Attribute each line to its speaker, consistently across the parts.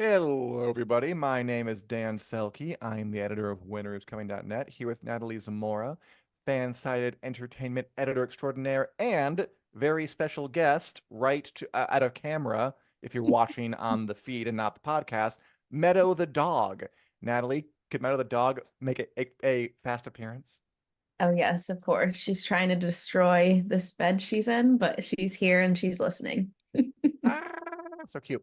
Speaker 1: Hello, everybody. My name is Dan Selcke. I'm the editor of winnerscoming.net here with Natalie Zamora, fan-sided entertainment editor extraordinaire and very special guest out of camera, if you're watching on the feed and not the podcast, Meadow the dog. Natalie, could Meadow the dog make a fast appearance?
Speaker 2: Oh, yes, of course. She's trying to destroy this bed she's in, but she's here and she's listening.
Speaker 1: Ah, so cute.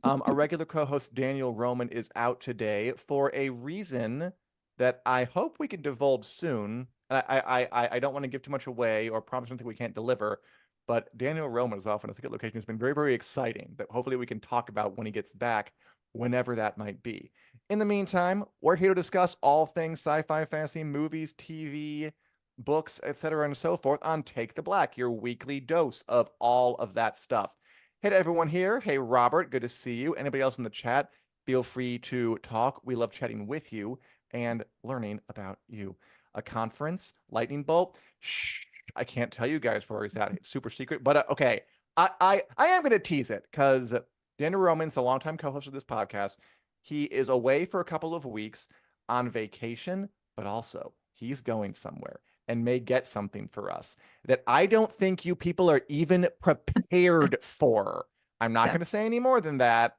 Speaker 1: Our regular co-host Daniel Roman is out today for a reason that I hope we can divulge soon. And I don't want to give too much away or promise something we can't deliver, but Daniel Roman is off on a secret location. It's been very, very exciting that hopefully we can talk about when he gets back, whenever that might be. In the meantime, we're here to discuss all things sci-fi, fantasy, movies, TV, books, etc., and so forth on Take the Black, your weekly dose of all of that stuff. Hey to everyone here. Hey, Robert, good to see you. Anybody else in the chat, feel free to talk. We love chatting with you and learning about you. A conference, lightning bolt. Shh, I can't tell you guys where he's at. It's super secret. But okay, I am going to tease it because Daniel Roman's the longtime co-host of this podcast. He is away for a couple of weeks on vacation, but also he's going somewhere and may get something for us that I don't think you people are even prepared for. I'm not
Speaker 2: So,
Speaker 1: going to say any more than that,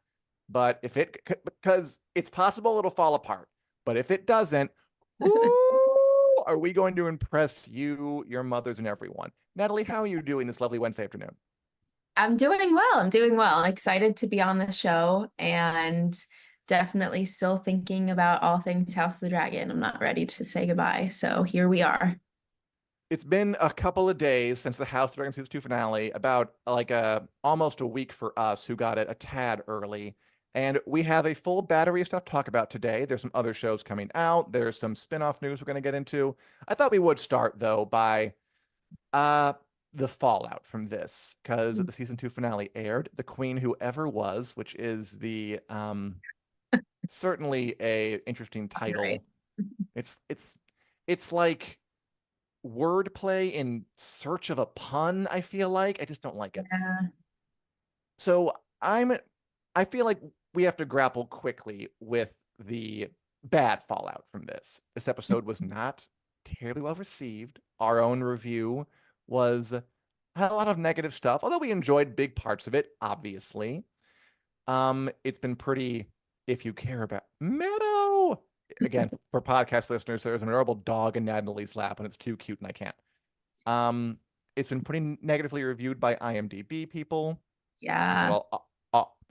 Speaker 1: but because it's possible it'll fall apart. But if it doesn't, ooh, are we going to impress you, your mothers, and everyone? Natalie, how are you doing this lovely Wednesday afternoon?
Speaker 2: I'm doing well. I'm doing well. Excited to be on the show and definitely still thinking about all things House of the Dragon. I'm not ready to say goodbye. So here we are.
Speaker 1: It's been a couple of days since the House of Dragon Season 2 finale, about like almost a week for us who got it a tad early. And we have a full battery of stuff to talk about today. There's some other shows coming out. There's some spin-off news we're going to get into. I thought we would start though by uh the fallout from this, because the season 2 finale aired. The Queen Who Ever Was, which is the certainly a interesting
Speaker 2: Right.
Speaker 1: title. It's like wordplay in search of a pun, I feel like. I just don't like it.
Speaker 2: Yeah.
Speaker 1: So I feel like we have to grapple quickly with the bad fallout from this. This episode was not terribly well received. Our own review was had a lot of negative stuff, although we enjoyed big parts of it, obviously. It's been pretty, if you care about Meadow. Again, for podcast listeners, there's an adorable dog in Natalie's lap, and it's too cute, and I can't. Um, it's been pretty negatively reviewed by IMDb people. We put
Speaker 2: Yeah.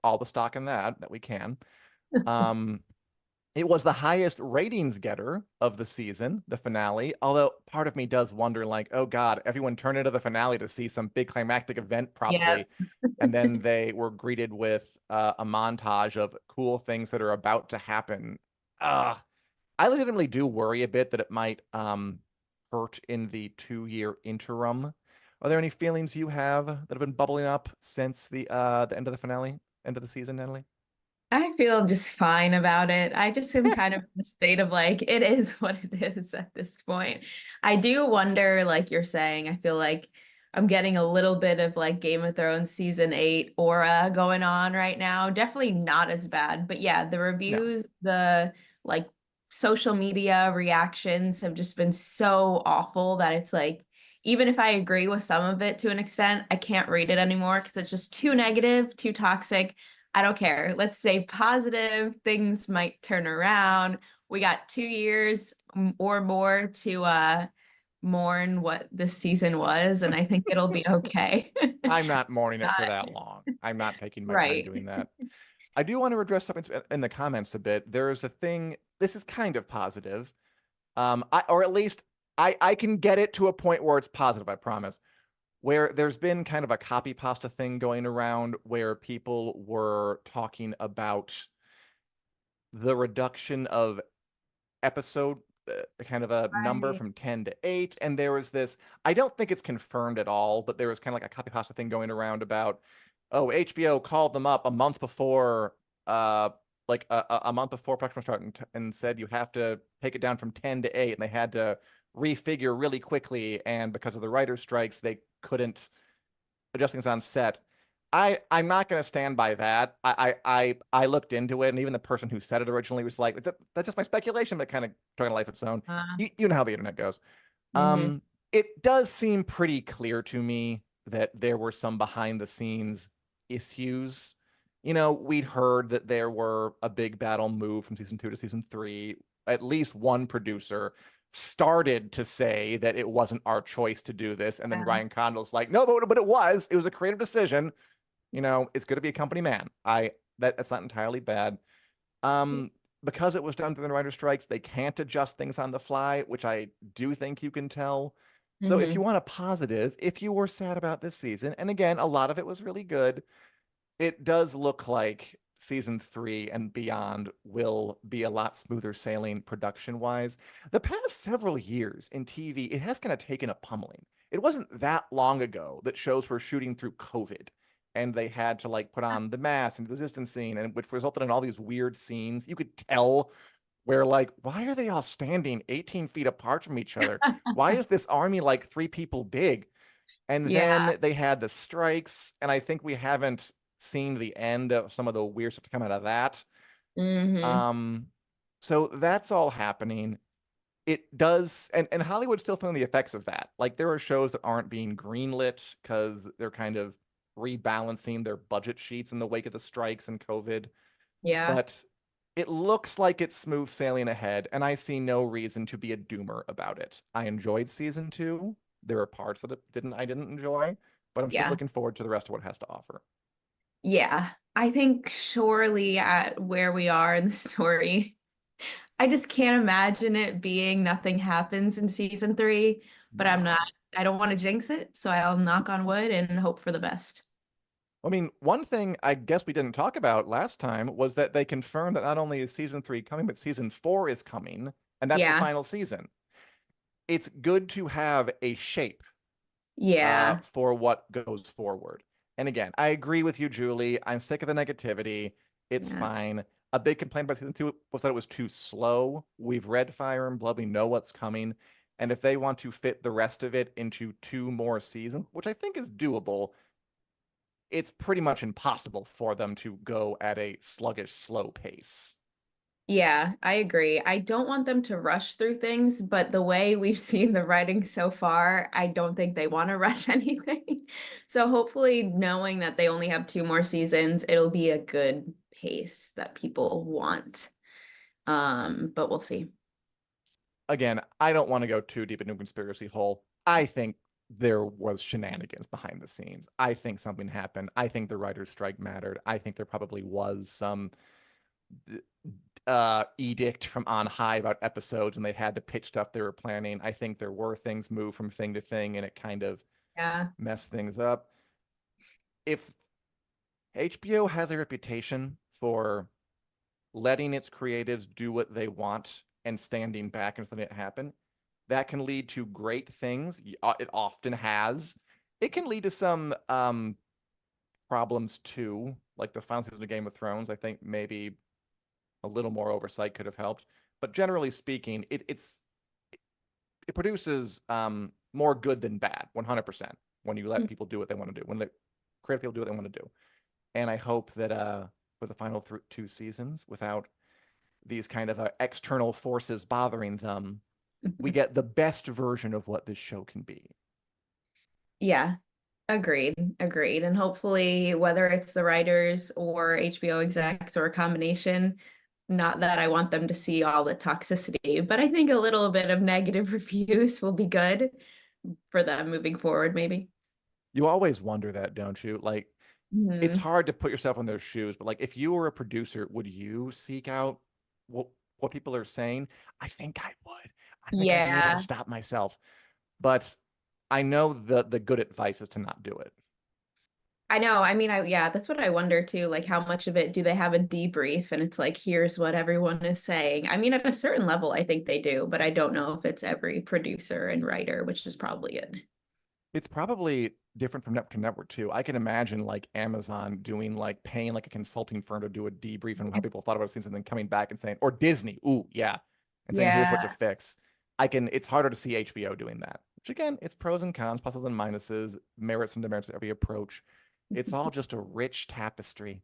Speaker 1: all the stock in that we can. Um, it was the highest ratings getter of the season, the finale. Although part of me does wonder, like, oh God, everyone turned into the finale to see some big climactic event,
Speaker 2: Yeah.
Speaker 1: probably, and then they were greeted with a montage of cool things that are about to happen. I legitimately do worry a bit that it might hurt in the 2-year interim. Are there any feelings you have that have been bubbling up since the end of the finale, end of the season, Natalie?
Speaker 2: I feel just fine about it. I just am kind of in a state of like, it is what it is at this point. I do wonder, like you're saying, I feel like I'm getting a little bit of like Game of Thrones season 8 aura going on right now. Definitely not as bad, but yeah, the
Speaker 1: No.
Speaker 2: reviews, the like social media reactions have just been so awful that it's like, even if I agree with some of it to an extent, I can't read it anymore because it's just too negative, too toxic. I don't care. Let's say positive, things might turn around. We got 2 years or more to mourn what this season was, and I think it'll be okay.
Speaker 1: I'm not mourning it for
Speaker 2: Not
Speaker 1: that long. I'm not taking my time
Speaker 2: right.
Speaker 1: doing that. I do want to address something in the comments a bit. There is a thing, this is kind of positive. Or at least I can get it to a point where it's positive, I promise. Where there's been kind of a copy pasta thing going around where people were talking about the reduction of episode kind of a number
Speaker 2: Right.
Speaker 1: from 10 to 8, and there was this, I don't think it's confirmed at all, but there was kind of like a copy pasta thing going around about, oh, HBO called them up a month before a month before production start, and said you have to take it down from 10 to 8, and they had to refigure really quickly, and because of the writer's strikes they couldn't adjust things on set. I'm not going to stand by that. I looked into it, and even the person who said it originally was like, That's just my speculation," but kind of took on a life of its own.
Speaker 2: Uh,
Speaker 1: You know how the internet goes.
Speaker 2: mhm.
Speaker 1: It does seem pretty clear to me that there were some behind the scenes issues. We'd heard that there were a big battle move from season 2 to season 3. At least one producer started to say that it wasn't our choice to do this, and then
Speaker 2: Yeah.
Speaker 1: Ryan Condal's like, "No, but it was. It was a creative decision. It's good to be a company man. That's not entirely bad. Um, because it was done through the writer strikes, they can't adjust things on the fly, which I do think you can tell. So if you
Speaker 2: Mhm.
Speaker 1: want a positive, if you were sad about this season, and again, a lot of it was really good, it does look like season 3 and beyond will be a lot smoother sailing production wise. The past several years in TV, it has kind of taken a pummeling. It wasn't that long ago that shows were shooting through COVID and they had to like put on the mask and the distancing, and which resulted in all these weird scenes. You could tell where like, why are they all standing 18 feet apart from each other? Why is this army like 3 people big? And
Speaker 2: Yeah.
Speaker 1: then they had the strikes, and I think we haven't seen the end of some of the weird stuff to come out of that.
Speaker 2: Mhm.
Speaker 1: Um, so that's all happening. It does, and Hollywood's still feeling the effects of that. Like there are shows that aren't being greenlit because they're kind of rebalancing their budget sheets in the wake of the strikes and COVID.
Speaker 2: Yeah.
Speaker 1: But it looks like it's smooth sailing ahead, and I see no reason to be a doomer about it. I enjoyed season 2. There are parts that I didn't enjoy, but I'm still
Speaker 2: Yeah.
Speaker 1: looking forward to the rest of what it has to offer.
Speaker 2: Yeah. I think surely at where we are in the story, I just can't imagine it being nothing happens in season 3, but
Speaker 1: No.
Speaker 2: I don't want to jinx it, so I'll knock on wood and hope for the best.
Speaker 1: I mean, one thing I guess we didn't talk about last time was that they confirmed that not only is season 3 coming, but season 4 is coming, and that's the
Speaker 2: Yeah.
Speaker 1: final season. It's good to have a shape
Speaker 2: Yeah.
Speaker 1: for what goes forward. And again, I agree with you, Julie. I'm sick of the negativity. It's
Speaker 2: Yeah.
Speaker 1: fine. A big complaint about season 2 was that it was too slow. We've read Fire and Blood. We know what's coming. And if they want to fit the rest of it into 2 more seasons, which I think is doable, it's pretty much impossible for them to go at a sluggish, slow pace.
Speaker 2: Yeah, I agree. I don't want them to rush through things, but the way we've seen the writing so far, I don't think they want to rush anything. So hopefully, knowing that they only have 2 more seasons, it'll be a good pace that people want. But we'll see.
Speaker 1: Again, I don't want to go too deep into a conspiracy hole. I think there was shenanigans behind the scenes. I think something happened. I think the writer's strike mattered. I think there probably was some edict from on high about episodes and they had to pitch stuff they were planning. I think there were things moved from thing to thing and it kind of
Speaker 2: Yeah.
Speaker 1: messed things up. If HBO has a reputation for letting its creatives do what they want and standing back and letting it happen, that can lead to great things. It often has. It can lead to some problems too, like the final season of Game of Thrones. I think maybe a little more oversight could have helped. But generally speaking, it produces more good than bad, 100%, when you let people do what they want to do, when the creative people do what they want to do. And I hope that for the final 2 seasons, without these kind of external forces bothering them, we get the best version of what this show can be.
Speaker 2: Yeah. Agreed. Agreed. And hopefully, whether it's the writers or HBO execs or a combination, not that I want them to see all the toxicity, but I think a little bit of negative reviews will be good for them moving forward, maybe.
Speaker 1: You always wonder that, don't you? Like, it's
Speaker 2: Hmm.
Speaker 1: hard to put yourself in their shoes, but like, if you were a producer, would you seek out what people are saying? I think I would. I think I'd be able to
Speaker 2: Yeah,
Speaker 1: stop myself. But I know the good advice is to not do it.
Speaker 2: I know. I mean, yeah, that's what I wonder too. Like, how much of it do they have a debrief? And it's like, here's what everyone is saying. I mean, at a certain level, I think they do, but I don't know if it's every producer and writer, which is probably it.
Speaker 1: It's probably different from network to network too. I can imagine like Amazon doing like paying like a consulting firm to do a debrief on how people thought about things and then coming back and saying, or Disney, ooh, yeah, and saying here's what to
Speaker 2: Yeah.
Speaker 1: fix. It's harder to see HBO doing that. Which again, it's pros and cons, pluses and minuses, merits and demerits of every approach. It's all just a rich tapestry.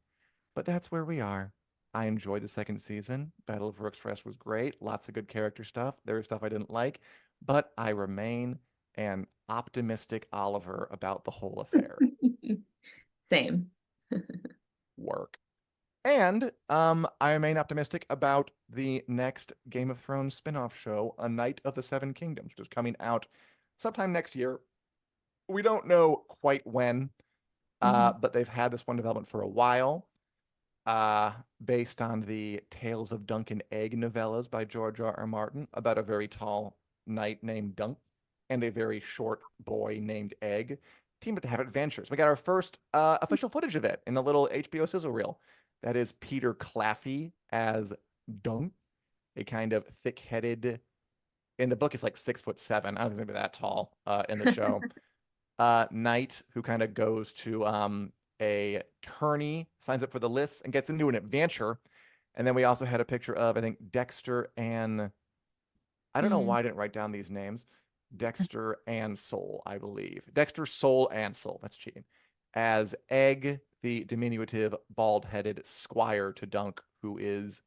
Speaker 1: But that's where we are. I enjoyed the second season. Battle of Rook's Rest was great. Lots of good character stuff. There was stuff I didn't like, but I remain an optimistic Oliver about the whole affair.
Speaker 2: Same.
Speaker 1: Work. And I remain optimistic about the next Game of Thrones spin-off show, A Knight of the Seven Kingdoms, which is coming out sometime next year. We don't know quite when,
Speaker 2: Mhm.
Speaker 1: but they've had this one development for a while, based on the Tales of Dunk and Egg novellas by George R. R. Martin about a very tall knight named Dunk and a very short boy named Egg team up to have adventures. We got our first official footage of it in the little HBO sizzle reel. That is Peter Claffey as Dunk, a kind of thick-headed. In the book, he's like 6'7". I don't think he's gonna be that tall in the show. Knight who kind of goes to a tourney, signs up for the lists, and gets into an adventure. And then we also had a picture of, I think, Dexter and I don't know
Speaker 2: Mm.
Speaker 1: why I didn't write down these names. Dexter and Soul, I believe. Dexter, Soul, and Soul. That's cheating. As Egg, the diminutive, bald-headed squire to Dunk, who is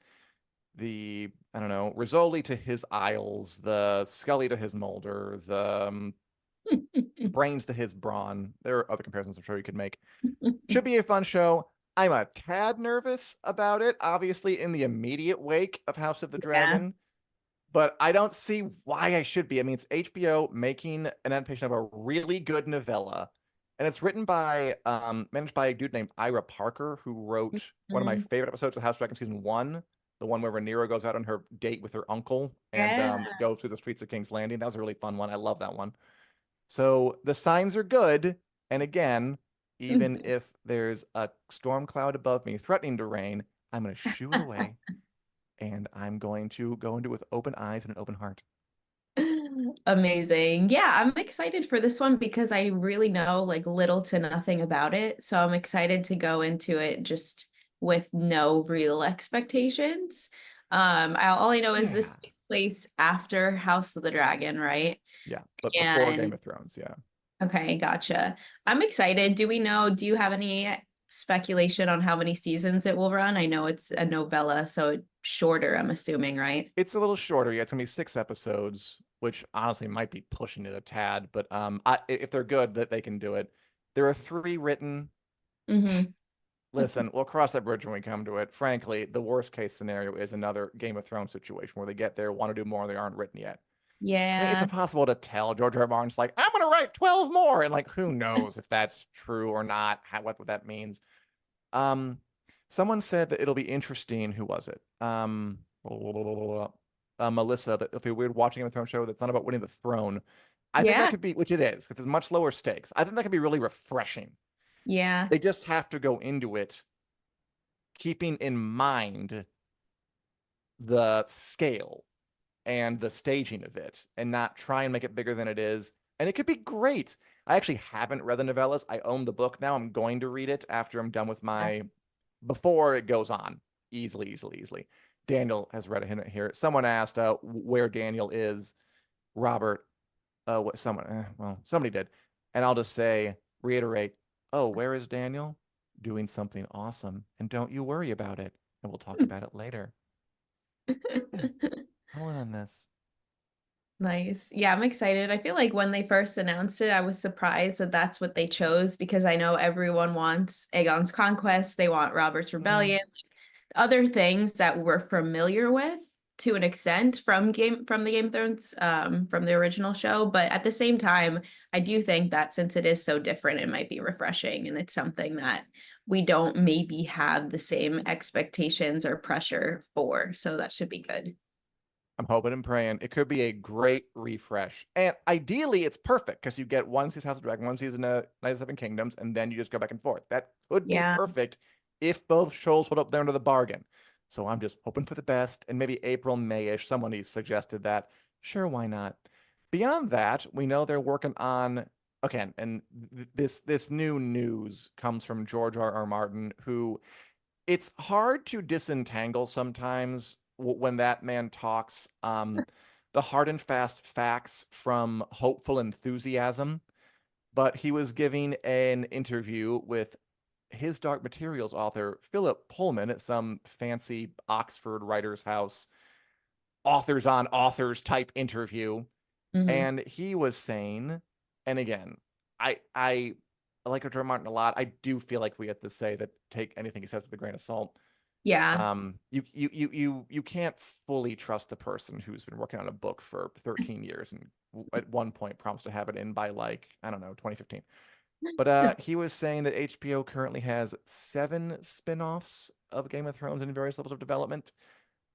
Speaker 1: the, I don't know, Rizzoli to his Isles, the Scully to his Mulder, the Brains to his Brawn. There are other comparisons I'm sure you could make. Should be a fun show. I'm a tad nervous about it, obviously, in the immediate wake of House of the
Speaker 2: Yeah.
Speaker 1: Dragon, but I don't see why I should be. I mean, it's HBO making an adaptation of a really good novella, and it's written by, managed by a dude named Ira Parker, who wrote one of my
Speaker 2: Mhm.
Speaker 1: favorite episodes of House of Dragon season one, the one where Rhaenyra goes out on her date with her uncle and
Speaker 2: Yeah.
Speaker 1: goes through the streets of King's Landing. That was a really fun one. I love that one. So the signs are good. And again, even if there's a storm cloud above me threatening to rain, I'm going to shoo it away and I'm going to go into it with open eyes and an open heart.
Speaker 2: Amazing. Yeah, I'm excited for this one because I really know like little to nothing about it. So I'm excited to go into it just with no real expectations. All I know is this
Speaker 1: Yeah.
Speaker 2: takes place after House of the Dragon, right?
Speaker 1: Yeah. But before Game
Speaker 2: And
Speaker 1: of Thrones. Yeah.
Speaker 2: okay, gotcha. I'm excited. Do you have any speculation on how many seasons it will run? I know it's a novella, so it's shorter, I'm assuming, right?
Speaker 1: It's a little shorter. Yeah. It's going to be 6 episodes, which honestly might be pushing it a tad. But if they're good, that they can do it. There are 3 written.
Speaker 2: Mm-hmm.
Speaker 1: Listen, we'll cross that bridge when we come to it. Frankly, the worst case scenario is another Game of Thrones situation where they get there, want to do more, they aren't written yet. I mean, it's
Speaker 2: Yeah.
Speaker 1: impossible to tell. George R. R. Martin's like, I'm going to write 12 more. And like, who knows if that's true or not, what that means. Um, Someone said that it'll be interesting. Who was it? Melissa, that if we're watching a Game of Thrones show that's not about winning the throne, I think that
Speaker 2: Yeah.
Speaker 1: could be, which it is, because it's much lower stakes. I think that could be really refreshing.
Speaker 2: Yeah.
Speaker 1: They just have to go into it keeping in mind the scale and the staging of it and not try and make it bigger than it is. And it could be great. I actually haven't read the novellas. I own the book now. I'm going to read it after I'm done with my, before it goes on. Easily, easily, easily. Daniel has read it here. Someone asked where Daniel is. Robert, what someone, well, somebody did. And I'll just say, reiterate, oh, where is Daniel? Doing something awesome. And don't you worry about it. And we'll talk about it later. Yeah, I'm in on this.
Speaker 2: Nice. Yeah, I'm excited. I feel like when they first announced it, I was surprised that that's what they chose because I know everyone wants Aegon's Conquest, they want Robert's
Speaker 1: Mm,
Speaker 2: Rebellion, other things that we're familiar with to an extent from the Game of Thrones from the original show, but at the same time, I do think that since it is so different, it might be refreshing and it's something that we don't maybe have the same expectations or pressure for. So that should be good.
Speaker 1: I'm hoping and praying. It could be a great refresh. And ideally, it's perfect because you get one season House of Dragon, one season Night of Seven Kingdoms, and then you just go back and forth. That could be
Speaker 2: Yeah.
Speaker 1: perfect if both shows hold up there under the bargain. So I'm just hoping for the best. And maybe April, May-ish. Somebody suggested that. Sure, why not? Beyond that, we know they're working on. Okay, and this new news comes from George R. R. Martin, who it's hard to disentangle sometimes when that man talks the hard and fast facts from hopeful enthusiasm. But he was giving an interview with his Dark Materials author, Philip Pullman, at some fancy Oxford writer's house, authors on authors type interview.
Speaker 2: Hmm.
Speaker 1: And he was saying, and again, I like George R. R. Martin a lot. I do feel like we have to say that take anything he says with a grain of salt.
Speaker 2: Yeah.
Speaker 1: You can't fully trust the person who's been working on a book for 13 years and at one point promised to have it in by like, I don't know, 2015. But he was saying that HBO currently has 7 spin-offs of Game of Thrones in various levels of development,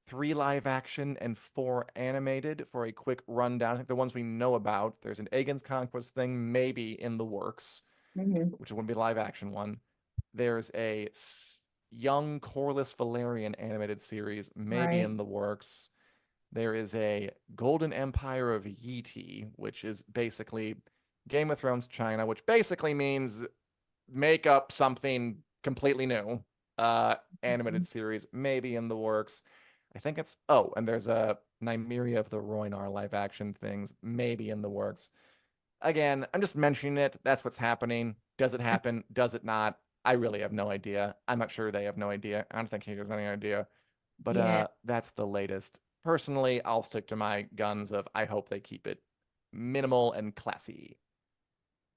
Speaker 1: 3 live action and 4 animated. For a quick rundown, I think the ones we know about, there's an Aegon's Conquest thing maybe in the works,
Speaker 2: Hmm.
Speaker 1: which wouldn't be a live action one. There's a young Corlys Valerian animated series maybe
Speaker 2: Right.
Speaker 1: in the works. There is a Golden Empire of Yeti, which is basically Game of Thrones China, which basically means make up something completely new. Animated series maybe in the works. I think it's and there's a Nymeria of the Rhoynar live action things maybe in the works. Again, I'm just mentioning it. That's what's happening. Does it happen? Does it not? I really have no idea. I'm not sure they have no idea. I don't think he has any idea. But
Speaker 2: Yeah.
Speaker 1: that's the latest. Personally, I'll stick to my guns of I hope they keep it minimal and classy.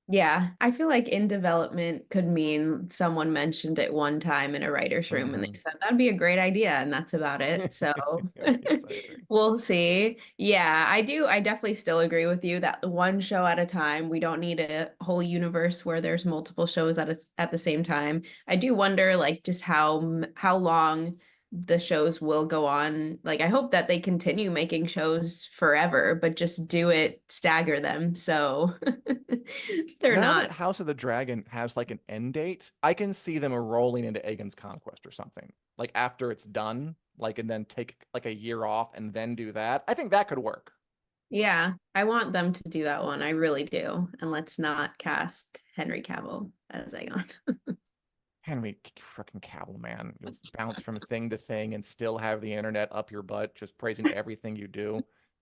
Speaker 2: Yeah, I feel like in development could mean someone mentioned it one time in a writer's room and they
Speaker 1: Hmm.
Speaker 2: said that'd be a great idea, and that's about it. So
Speaker 1: Yes, I agree.
Speaker 2: we'll see. Yeah, I do. I definitely still agree with you that one show at a time, we don't need a whole universe where there's multiple shows at the same time. I do wonder like just how long the shows will go on. Like I hope that they continue making shows forever, but just do it, stagger them. So they're
Speaker 1: Now that
Speaker 2: not.
Speaker 1: House of the Dragon has like an end date, I can see them rolling into Aegon's Conquest or something. Like after it's done, like and then take like a year off and then do that. I think that could work.
Speaker 2: Yeah, I want them to do that one. I really do. And let's not cast Henry Cavill as Aegon.
Speaker 1: Henry freaking Cavill, man, just bounce from thing to thing and still have the internet up your butt, just praising everything you do.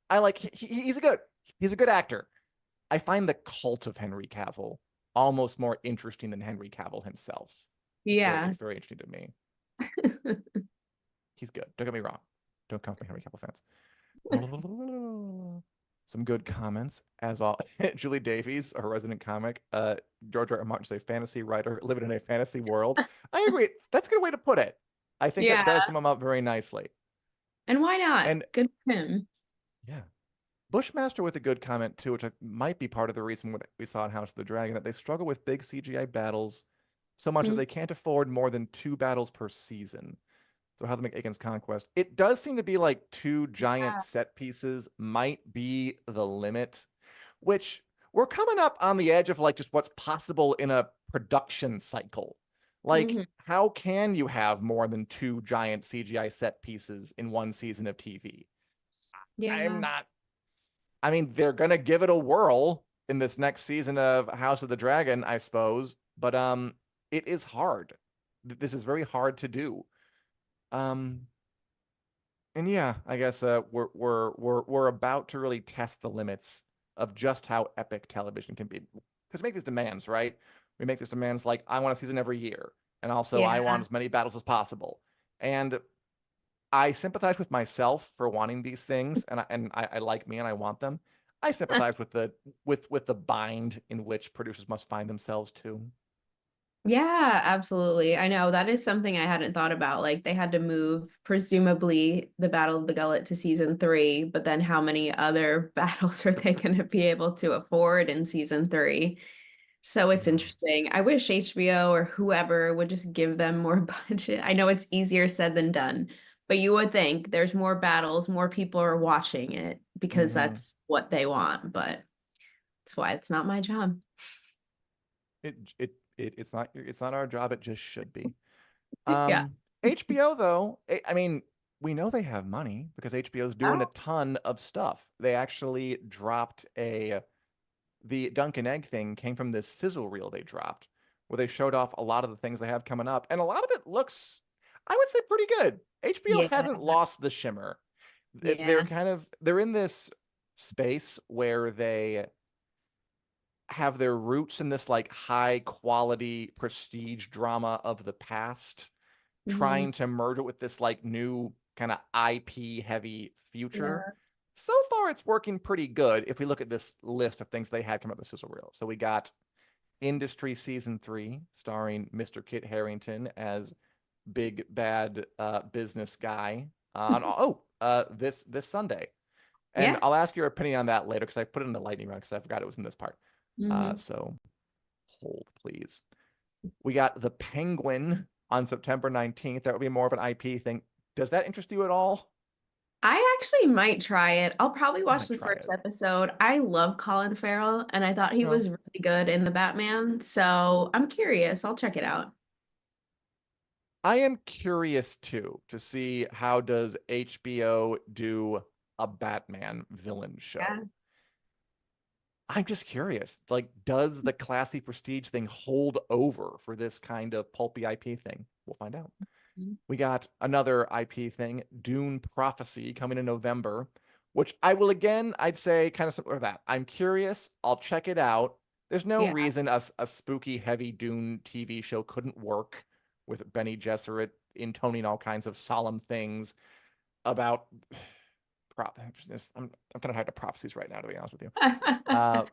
Speaker 1: I like he's a good actor. I find the cult of Henry Cavill almost more interesting than Henry Cavill himself.
Speaker 2: Yeah.
Speaker 1: It's very interesting to me. He's good. Don't get me wrong. Don't come for Henry Cavill fans. Some good comments as all. Julie Davies, our resident comic. George R. R. Martin's a fantasy writer living in a fantasy world. I agree. That's a good way to put it. I think that
Speaker 2: Yeah.
Speaker 1: does sum him up very nicely.
Speaker 2: And why not?
Speaker 1: And
Speaker 2: Good for him.
Speaker 1: yeah, Bushmaster with a good comment too, which might be part of the reason what we saw in House of the Dragon, that they struggle with big CGI battles so much that
Speaker 2: Mm.
Speaker 1: they can't afford more than 2 battles per season. So how to make Aegon's Conquest. It does seem to be like 2 giant
Speaker 2: Yeah.
Speaker 1: set pieces might be the limit, which we're coming up on the edge of like just what's possible in a production cycle. Like,
Speaker 2: Mhm.
Speaker 1: how can you have more than 2 giant CGI set pieces in one season of TV? I'm
Speaker 2: Yeah.
Speaker 1: not, I mean, they're gonna give it a whirl in this next season of House of the Dragon, I suppose, but it is hard. This is very hard to do. Um, And yeah, I guess we're about to really test the limits of just how epic television can be. Because we make these demands, right? We make these demands like I want a season every year, and also I want
Speaker 2: Yeah.
Speaker 1: as many battles as possible. And I sympathize with myself for wanting these things, and I like me and I want them. I sympathize with the bind in which producers must find themselves too.
Speaker 2: Yeah, absolutely. I know that is something I hadn't thought about. Like they had to move presumably the Battle of the Gullet to season 3, but then how many other battles are they going to be able to afford in season 3? So it's
Speaker 1: Yeah.
Speaker 2: interesting. I wish HBO or whoever would just give them more budget. I know it's easier said than done, but you would think there's more battles, more people are watching it because
Speaker 1: Hmm.
Speaker 2: that's what they want, but that's why it's not my job.
Speaker 1: It's not our job. It just should be.
Speaker 2: Yeah.
Speaker 1: HBO though, I mean, we know they have money because HBO's doing a
Speaker 2: Oh.
Speaker 1: ton of stuff. They actually dropped the Dunkin' Egg thing came from this sizzle reel they dropped where they showed off a lot of the things they have coming up, and a lot of it looks, I would say, pretty good. HBO
Speaker 2: Yeah.
Speaker 1: hasn't lost the shimmer.
Speaker 2: Yeah.
Speaker 1: They're in this space where have their roots in this like high quality prestige drama of the past,
Speaker 2: Mhm.
Speaker 1: trying to merge it with this like new kind of IP heavy future.
Speaker 2: Yeah.
Speaker 1: So far, it's working pretty good if we look at this list of things they had come up with sizzle reel. So we got Industry Season 3, starring Mr. Kit Harington as big bad business guy this Sunday. And
Speaker 2: Yeah.
Speaker 1: I'll ask your opinion on that later because I put it in the lightning round because I forgot it was in this part.
Speaker 2: Hmm.
Speaker 1: So hold, please. We got The Penguin on September 19th. That would be more of an IP thing. Does that interest you at all?
Speaker 2: I actually might try it. I'll probably
Speaker 1: I
Speaker 2: watch
Speaker 1: might
Speaker 2: the
Speaker 1: try
Speaker 2: first
Speaker 1: it.
Speaker 2: episode. I love Colin Farrell, and I thought he
Speaker 1: No.
Speaker 2: was really good in the Batman. So I'm curious. I'll check it out.
Speaker 1: I am curious too to see how does HBO do a Batman villain
Speaker 2: Yeah.
Speaker 1: show. I'm just curious. Like, does the classy prestige thing hold over for this kind of pulpy IP thing? We'll find out.
Speaker 2: Mhm.
Speaker 1: We got another IP thing, Dune Prophecy, coming in November, which I will again, I'd say kind of similar to that. I'm curious. I'll check it out. There's no
Speaker 2: Yeah.
Speaker 1: reason a spooky, heavy Dune TV show couldn't work with Benny Gesserit intoning all kinds of solemn things about I'm kind of tired of prophecies right now, to be honest with you. Uh,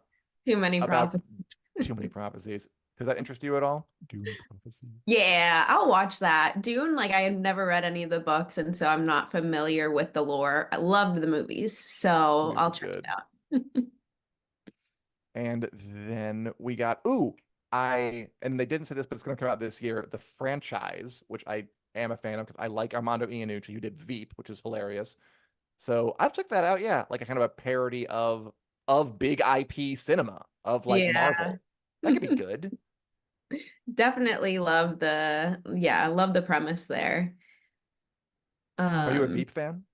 Speaker 2: Too many
Speaker 1: about
Speaker 2: prophets.
Speaker 1: too many prophecies. Does that interest you at all? Dune Prophecy.
Speaker 2: Yeah, I'll watch that. Dune, like I had never read any of the books, and so I'm not familiar with the lore. I loved the movies, so
Speaker 1: Movies
Speaker 2: I'll
Speaker 1: were
Speaker 2: check it
Speaker 1: good.
Speaker 2: out.
Speaker 1: And then we got and they didn't say this, but it's going to come out this year. The franchise, which I am a fan of, because I like Armando Iannucci, who did Veep, which is hilarious. So I've checked that out. Yeah, like a kind of a parody of big IP cinema of like
Speaker 2: Yeah.
Speaker 1: Marvel. That could be good.
Speaker 2: Definitely love I love the premise there.
Speaker 1: Are you a
Speaker 2: Um,
Speaker 1: Veep fan?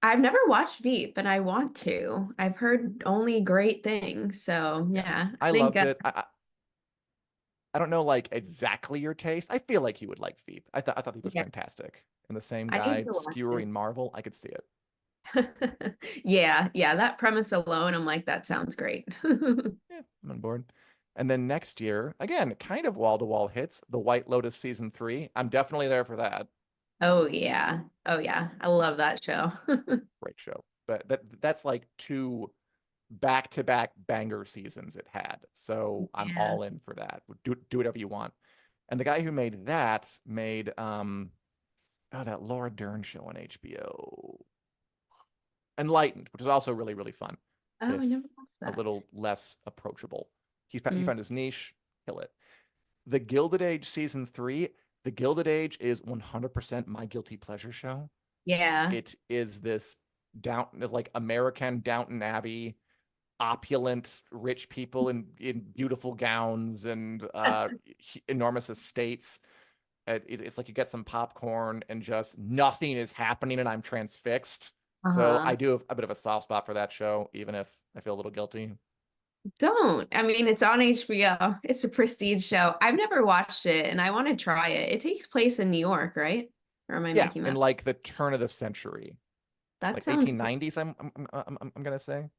Speaker 2: I've never watched Veep, and I want to. I've heard only great things. So
Speaker 1: Yeah,
Speaker 2: yeah, I
Speaker 1: I
Speaker 2: think
Speaker 1: loved it. I don't know like exactly your taste. I feel like you would like Veep. I thought Veep was
Speaker 2: yeah,
Speaker 1: fantastic. And the same
Speaker 2: I need
Speaker 1: guy
Speaker 2: to watch it.
Speaker 1: skewering Marvel, I could see it.
Speaker 2: Yeah, yeah, that premise alone, I'm like, that sounds great.
Speaker 1: Yeah, I'm on board. And then next year, again, kind of wall to wall hits, The White Lotus season 3. I'm definitely there for that.
Speaker 2: Oh yeah. Oh yeah. I love that show.
Speaker 1: Great show. But that's like two back-to-back banger seasons it had. So I'm
Speaker 2: Yeah.
Speaker 1: all in for that. Do whatever you want. And the guy who made that made that Laura Dern show on HBO. Enlightened, which is also really, really fun,
Speaker 2: Oh, I
Speaker 1: if
Speaker 2: never watched
Speaker 1: a
Speaker 2: that.
Speaker 1: little less approachable. He
Speaker 2: Mm,
Speaker 1: found his niche, kill it. The Gilded Age season 3, The Gilded Age is 100% my guilty pleasure show.
Speaker 2: yeah.
Speaker 1: It is this like American Downton Abbey, opulent rich people in beautiful gowns and enormous estates. It's like you get some popcorn and just nothing is happening and I'm transfixed. So
Speaker 2: Uh-huh.
Speaker 1: I do have a bit of a soft spot for that show, even if I feel a little guilty.
Speaker 2: Don't. I mean, it's on HBO. It's a prestige show. I've never watched it and I want to try it. It takes place in New York, right? Or am I
Speaker 1: Yeah,
Speaker 2: making
Speaker 1: in
Speaker 2: that?
Speaker 1: like the turn of the century,
Speaker 2: That
Speaker 1: like
Speaker 2: sounds cool.
Speaker 1: 1890s. I'm gonna say.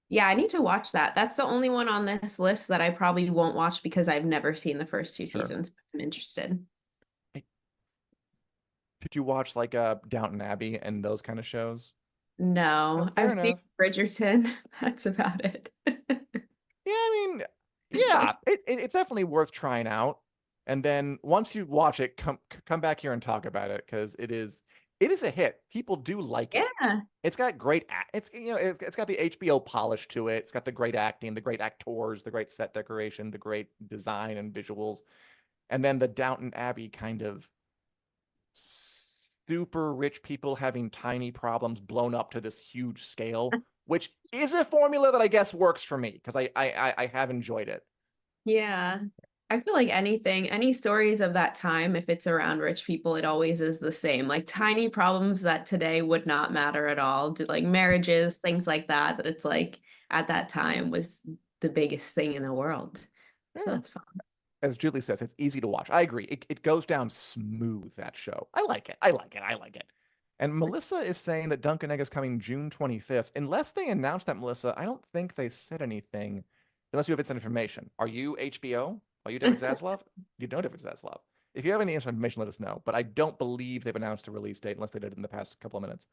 Speaker 2: Yeah, I need to watch that. That's the only one on this list that I probably won't watch because I've never seen the first two
Speaker 1: Sure.
Speaker 2: seasons. I'm interested.
Speaker 1: Did you watch like Downton Abbey and those kind of shows? Oh,
Speaker 2: No,
Speaker 1: fair
Speaker 2: I've seen
Speaker 1: enough.
Speaker 2: Bridgerton. That's about it.
Speaker 1: Yeah, I mean, yeah, it's definitely worth trying out. And then once you watch it, come back here and talk about it because it is a hit. People do like it.
Speaker 2: Yeah.
Speaker 1: It's got great it's it's got the HBO polish to it. It's got the great acting, the great actors, the great set decoration, the great design and visuals. And then the Downton Abbey kind of super rich people having tiny problems blown up to this huge scale, which is a formula that I guess works for me because I have enjoyed it.
Speaker 2: Yeah. I feel like anything, any stories of that time, if it's around rich people, it always is the same. Like tiny problems that today would not matter at all, to like marriages, things like that, that it's like at that time was the biggest thing in the world. So
Speaker 1: Yeah.
Speaker 2: that's fun.
Speaker 1: As Julie says, it's easy to watch. I agree. It goes down smooth, that show. I like it. I like it. I like it. And Melissa is saying that Dunkin' Egg is coming June 25th. Unless they announced that, Melissa, I don't think they said anything. unless you have inside information. Are you HBO? Are you David Zaslav? You know David Zaslav. If you have any inside information, let us know. But I don't believe they've announced a release date unless they did in the past couple of minutes.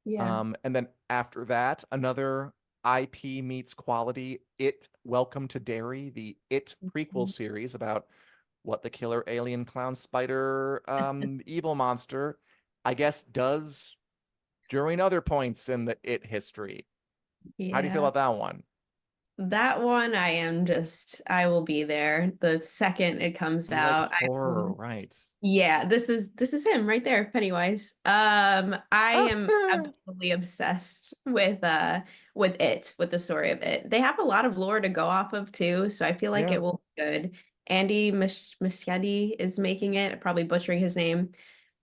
Speaker 2: Yeah.
Speaker 1: And then after that, another IP meets quality. It Welcome to Derry, the It prequel series about what the killer alien clown spider evil monster, I guess, does during other points in the It history. How do you feel
Speaker 2: Yeah.
Speaker 1: about that one?
Speaker 2: That one I will be there the second it comes
Speaker 1: You like
Speaker 2: out.
Speaker 1: horror, right?
Speaker 2: Yeah, this is him right there, Pennywise. I am absolutely obsessed with it, with the story of it. They have a lot of lore to go off of too, so I feel like
Speaker 1: Yeah.
Speaker 2: it will be good. Andy Muschietti is making it, probably butchering his name.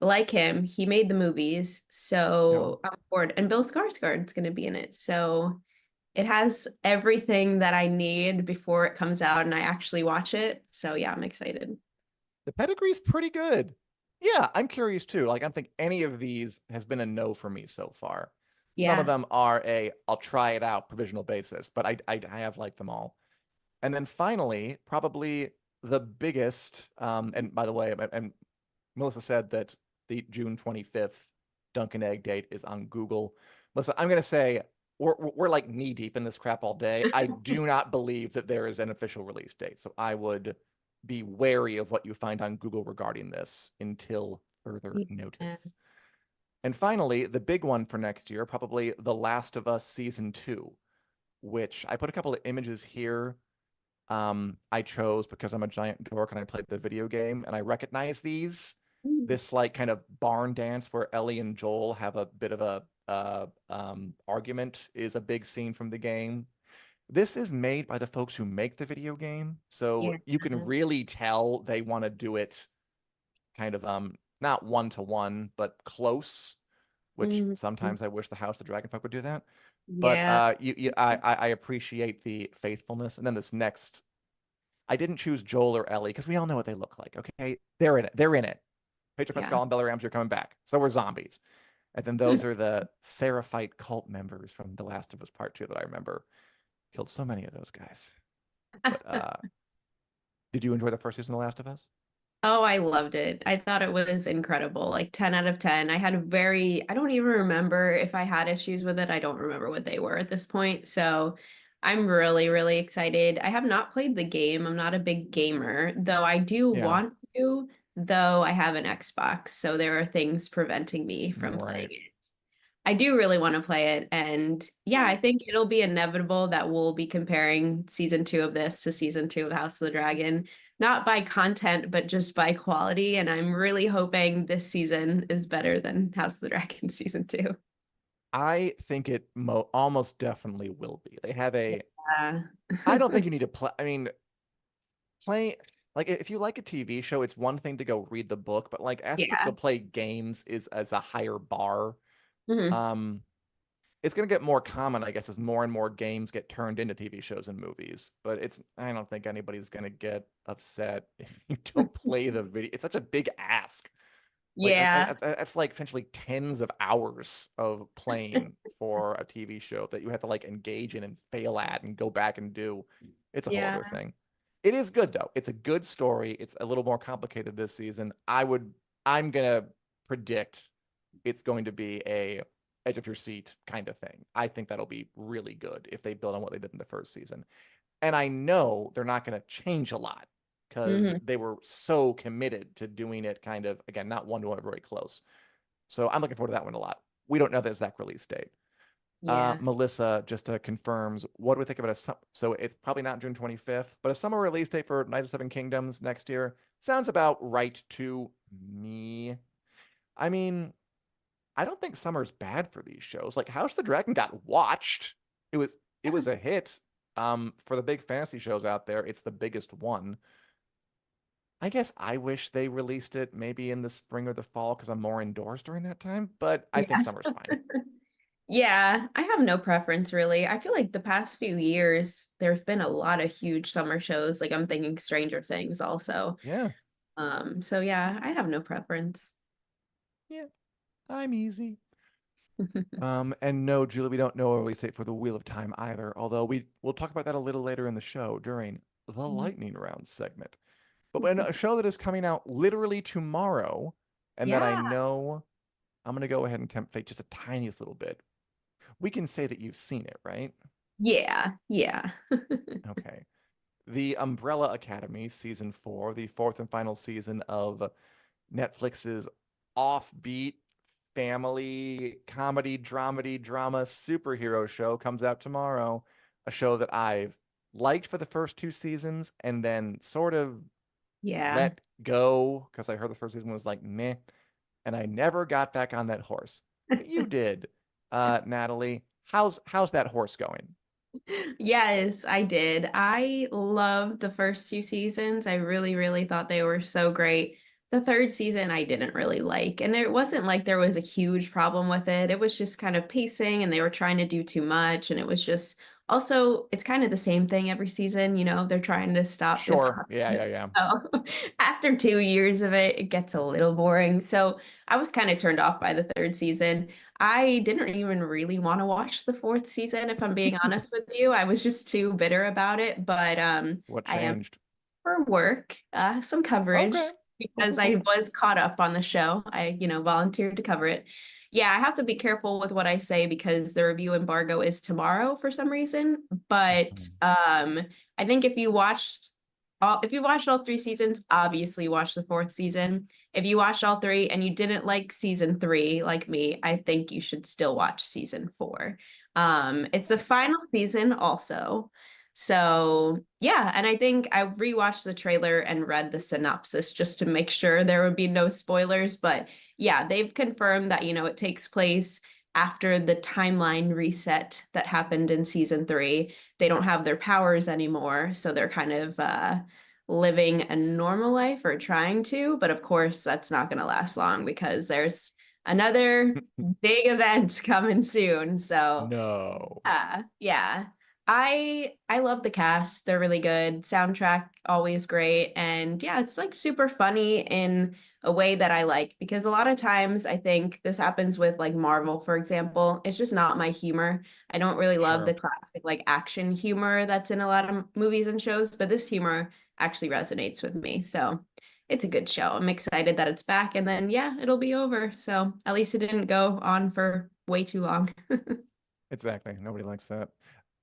Speaker 2: Like him, he made the movies,
Speaker 1: Yeah.
Speaker 2: so I'm bored. And Bill Skarsgård's going to be in it, so it has everything that I need before it comes out and I actually watch it. So yeah, I'm excited.
Speaker 1: The pedigree's pretty good. Yeah, I'm curious too. Like, I don't think any of these has been a no for me so far. Some of
Speaker 2: Yeah.
Speaker 1: them are a I'll try it out provisional basis, but I have liked them all. And then finally, probably the biggest, and by the way, and Melissa said that the June 25th Dunkin' Egg date is on Google. Melissa, I'm going to say we're like knee deep in this crap all day. I do not believe that there is an official release date. So I would be wary of what you find on Google regarding this until further
Speaker 2: Yeah.
Speaker 1: notice. And finally, the big one for next year, probably The Last of Us Season 2, which I put a couple of images here. I chose because I'm a giant dork and I played the video game and I recognize these. This like kind of barn dance where Ellie and Joel have a bit of a argument is a big scene from the game. This is made by the folks who make the video game, so
Speaker 2: Yeah.
Speaker 1: you can really tell they want to do it kind of not one to one, but close, which
Speaker 2: Mhm.
Speaker 1: sometimes I wish the House of the Dragonfolk would do that. But
Speaker 2: Yeah.
Speaker 1: I appreciate the faithfulness. And then this next, I didn't choose Joel or Ellie because we all know what they look like. Okay, they're in it. They're in it. Pedro
Speaker 2: Yeah.
Speaker 1: Pascal and Bella Ramsey are coming back. So we're zombies. And then those are the Seraphite cult members from The Last of Us Part 2 that I remember. Killed so many of those guys. But did you enjoy the first season of The Last of Us?
Speaker 2: Oh, I loved it. I thought it was incredible. Like 10 out of 10. I don't even remember if I had issues with it. I don't remember what they were at this point. So I'm really, really excited. I have not played the game. I'm not a big gamer, though I do
Speaker 1: Yeah,
Speaker 2: want to, though I have an Xbox. So there are things preventing me from playing
Speaker 1: right.
Speaker 2: it. I do really want to play it. And yeah, I think it'll be inevitable that we'll be comparing season two of this to season two of House of the Dragon, not by content, but just by quality. And I'm really hoping this season is better than House of the Dragon season two.
Speaker 1: I think it almost definitely will be. They have a.
Speaker 2: Yeah.
Speaker 1: I don't think you need to play. I mean, play like if you like a TV show, it's one thing to go read the book, but like asking people
Speaker 2: Yeah.
Speaker 1: to play games is as a higher bar.
Speaker 2: Mhm.
Speaker 1: Um, it's going to get more common, I guess, as more and more games get turned into TV shows and movies. But I don't think anybody's going to get upset if you don't play the video. It's such a big ask. Like
Speaker 2: Yeah.
Speaker 1: that's like potentially tens of hours of playing for a TV show that you have to like engage in and fail at and go back and do. It's a whole
Speaker 2: Yeah.
Speaker 1: other thing. It is good though. It's a good story. It's a little more complicated this season. I'm gonna predict it's going to be a edge of your seat kind of thing. I think that'll be really good if they build on what they did in the first season. And I know they're not going to change a lot because
Speaker 2: Mhm.
Speaker 1: they were so committed to doing it kind of, again, not one to one, very close. So I'm looking forward to that one a lot. We don't know the exact release date.
Speaker 2: Yeah.
Speaker 1: Melissa just confirms, what do we think about so it's probably not June 25th, but a summer release date for Night of Seven Kingdoms next year sounds about right to me. I mean, I don't think summer's bad for these shows. Like House of the Dragon got watched. It was it was a hit. For the big fantasy shows out there, it's the biggest one. I guess I wish they released it maybe in the spring or the fall because I'm more indoors during that time, but I think
Speaker 2: Yeah.
Speaker 1: summer's fine.
Speaker 2: Yeah, I have no preference really. I feel like the past few years there have been a lot of huge summer shows. Like I'm thinking Stranger Things also.
Speaker 1: Yeah.
Speaker 2: So yeah, I have no preference.
Speaker 1: Yeah. I'm easy. And no, Julie, we don't know a release date for the Wheel of Time either, although we'll talk about that a little later in the show during the Lightning Round segment. But when a show that is coming out literally tomorrow, and that I
Speaker 2: Yeah.
Speaker 1: know I'm gonna go ahead and tempt fate just a tiniest little bit. We can say that you've seen it, right?
Speaker 2: Yeah. Yeah.
Speaker 1: Okay. The Umbrella Academy, season 4, the fourth and final season of Netflix's offbeat family comedy dramedy drama superhero show comes out tomorrow. A show that I've liked for the first 2 seasons and then sort of
Speaker 2: Yeah.
Speaker 1: let go because I heard the first season was like meh, and I never got back on that horse. But you did, Natalie. How's that horse going?
Speaker 2: Yes, I did. I loved the first two seasons. I really, really thought they were so great. The third season, I didn't really like. And it wasn't like there was a huge problem with it. It was just kind of pacing and they were trying to do too much. And it was just also, it's kind of the same thing every season. They're trying to stop the
Speaker 1: Sure.
Speaker 2: clock.
Speaker 1: Yeah, yeah, yeah.
Speaker 2: So after 2 years of it, it gets a little boring. So I was kind of turned off by the third season. I didn't even really want to watch the fourth season, if I'm being honest with you. I was just too bitter about it, but
Speaker 1: What
Speaker 2: I am
Speaker 1: changed?
Speaker 2: for work, some coverage
Speaker 1: Okay. Cool,
Speaker 2: because
Speaker 1: cool,
Speaker 2: I
Speaker 1: cool.
Speaker 2: was caught up on the show. I volunteered to cover it. Yeah, I have to be careful with what I say because the review embargo is tomorrow for some reason. But
Speaker 1: Mhm.
Speaker 2: I think if you watched all three seasons, obviously watch the fourth season. If you watched all three and you didn't like season three, like me, I think you should still watch season four. It's the
Speaker 1: Nice.
Speaker 2: final season also. So yeah, and I think I rewatched the trailer and read the synopsis just to make sure there would be no spoilers. But yeah, they've confirmed that, it takes place after the timeline reset that happened in season three. They don't have their powers anymore, so they're kind of living a normal life or trying to. But of course, that's not going to last long because there's another big event coming soon. So
Speaker 1: No.
Speaker 2: yeah. I love the cast. They're really good. Soundtrack always great. And yeah, it's like super funny in a way that I like because a lot of times I think this happens with like Marvel, for example. It's just not my humor. I don't really love the
Speaker 1: Sure.
Speaker 2: classic like action humor that's in a lot of movies and shows, but this humor actually resonates with me. So it's a good show. I'm excited that it's back and then yeah, it'll be over. So at least it didn't go on for way too long.
Speaker 1: Exactly. Nobody likes that.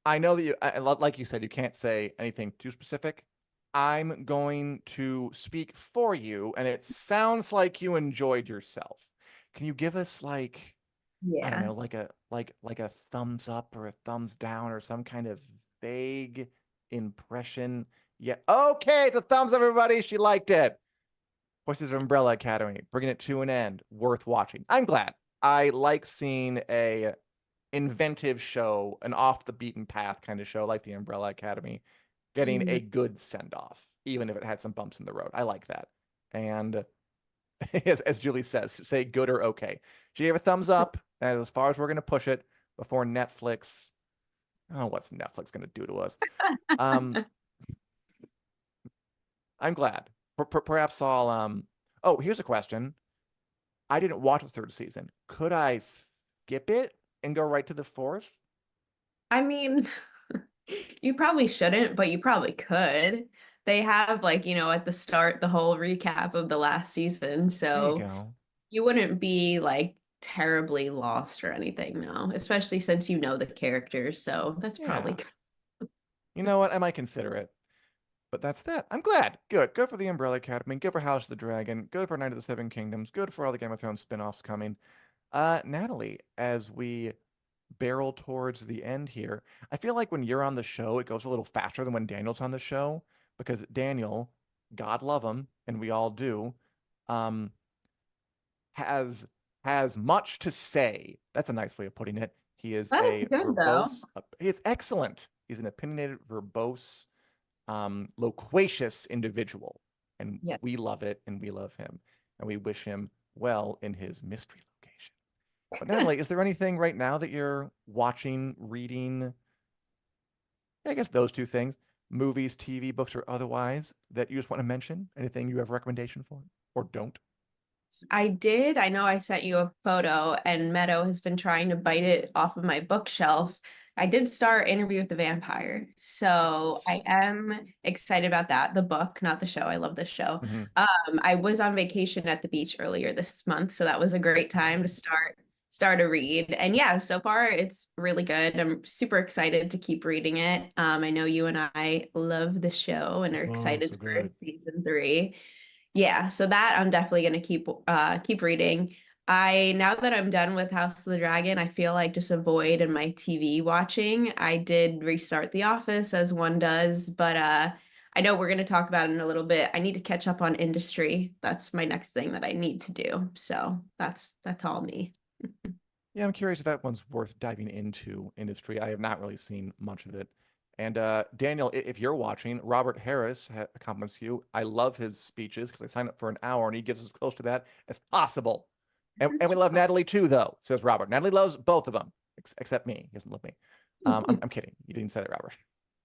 Speaker 1: I know that like you said, you can't say anything too specific. I'm going to speak for you, and it sounds like you enjoyed yourself. Can you give us like, I don't
Speaker 2: Yeah.
Speaker 1: know, like a thumbs up or a thumbs down or some kind of vague impression? Yeah. Okay, the thumbs up, everybody. She liked it. Voices of Umbrella Academy, bringing it to an end. Worth watching. I'm glad. I like seeing a inventive show, an off the beaten path kind of show like the Umbrella Academy, getting
Speaker 2: Mhm.
Speaker 1: a good send off, even if it had some bumps in the road. I like that. And as Julie says, say good or okay. She gave a thumbs up, and as far as we're going to push it before Netflix. Oh, what's Netflix going to do to us? Um, I'm glad. Perhaps I'll. Oh, here's a question. I didn't watch the third season. Could I skip it and go right to the fourth?
Speaker 2: I mean, you probably shouldn't, but you probably could. They have like, at the start, the whole recap of the last season.
Speaker 1: There you
Speaker 2: So
Speaker 1: go.
Speaker 2: you wouldn't be like terribly lost or anything, no, especially since you know the characters. So that's probably
Speaker 1: Yeah.
Speaker 2: good.
Speaker 1: You know what? I might consider it. But that's that. I'm glad. Good. Good for the Umbrella Academy. Good for House of the Dragon. Good for Night of the Seven Kingdoms. Good for all the Game of Thrones spin-offs coming. Natalie, as we barrel towards the end here, I feel like when you're on the show, it goes a little faster than when Daniel's on the show because Daniel, God love him, and we all do, um, has has much to say. That's a nice way of putting it. He is
Speaker 2: That is
Speaker 1: a
Speaker 2: good though.
Speaker 1: verbose, he is excellent. He's an opinionated, verbose, loquacious individual. And
Speaker 2: Yeah.
Speaker 1: we love it and we love him. And we wish him well in his mystery location. But Natalie, is there anything right now that you're watching, reading? I guess those two things, movies, TV, books, or otherwise, that you just want to mention? Anything you have recommendation for or don't?
Speaker 2: I did. I know I sent you a photo, and Meadow has been trying to bite it off of my bookshelf. I did start Interview with the Vampire, so I am excited about that. The book, not the show. I love the show.
Speaker 1: Mm-hmm.
Speaker 2: I was on vacation at the beach earlier this month, so that was a great time to start a read. And yeah, so far it's really good. I'm super excited to keep reading it. I know you and I love the show and are
Speaker 1: Oh,
Speaker 2: excited
Speaker 1: so
Speaker 2: for
Speaker 1: good.
Speaker 2: season 3. Yeah, so that I'm definitely gonna keep reading. I now that I'm done with House of the Dragon, I feel like just a void in my TV watching. I did restart The Office as one does, but I know we're gonna talk about it in a little bit. I need to catch up on Industry. That's my next thing that I need to do. So that's all me.
Speaker 1: Yeah, I'm curious if that one's worth diving into industry. I have not really seen much of it. And Daniel, if you're watching, Robert Harris compliments you. I love his speeches because I signed up for an hour and he gives as close to that as possible. And we love Natalie too, though, says Robert. Natalie loves both of them, except me. He doesn't love me. I'm kidding. You didn't say that, Robert.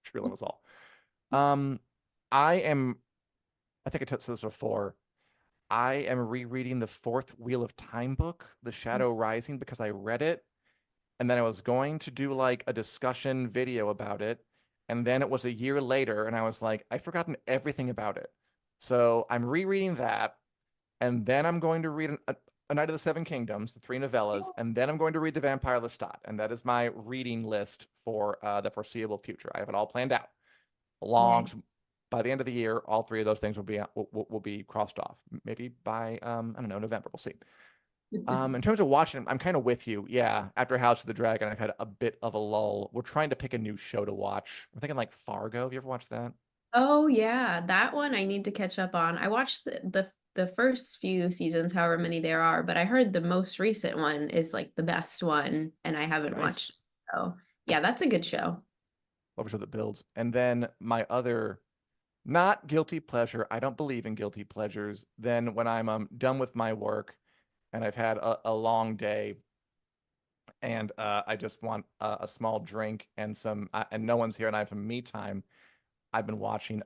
Speaker 1: True love us all. Um, I am, I think I said this before. I am rereading the fourth Wheel of Time book, The Shadow Rising, because I read it and then I was going to do like a discussion video about it. And then it was a year later, and I was like, I've forgotten everything about it. So I'm rereading that, and then I'm going to read a Night of the Seven Kingdoms, the 3 novellas, and then I'm going to read The Vampire Lestat. And that is my reading list for the foreseeable future. I have it all planned out.
Speaker 2: Yeah.
Speaker 1: Along by the end of the year, all 3 of those things will be crossed off. Maybe by I don't know, November. We'll see. In terms of watching, I'm kind of with you. Yeah, after House of the Dragon, I've had a bit of a lull. We're trying to pick a new show to watch. We're thinking like Fargo. Have you ever watched that?
Speaker 2: Oh yeah, that one I need to catch up on. I watched the first few seasons, however many there are, but I heard the most recent one is like the best one, and I haven't watched
Speaker 1: Nice.
Speaker 2: it. So yeah, that's a good show.
Speaker 1: Love a show that builds. And then my other, not guilty pleasure. I don't believe in guilty pleasures. Then when I'm done with my work and I've had a long day and I just want a small drink and some and no one's here and I have some me time. I've been watching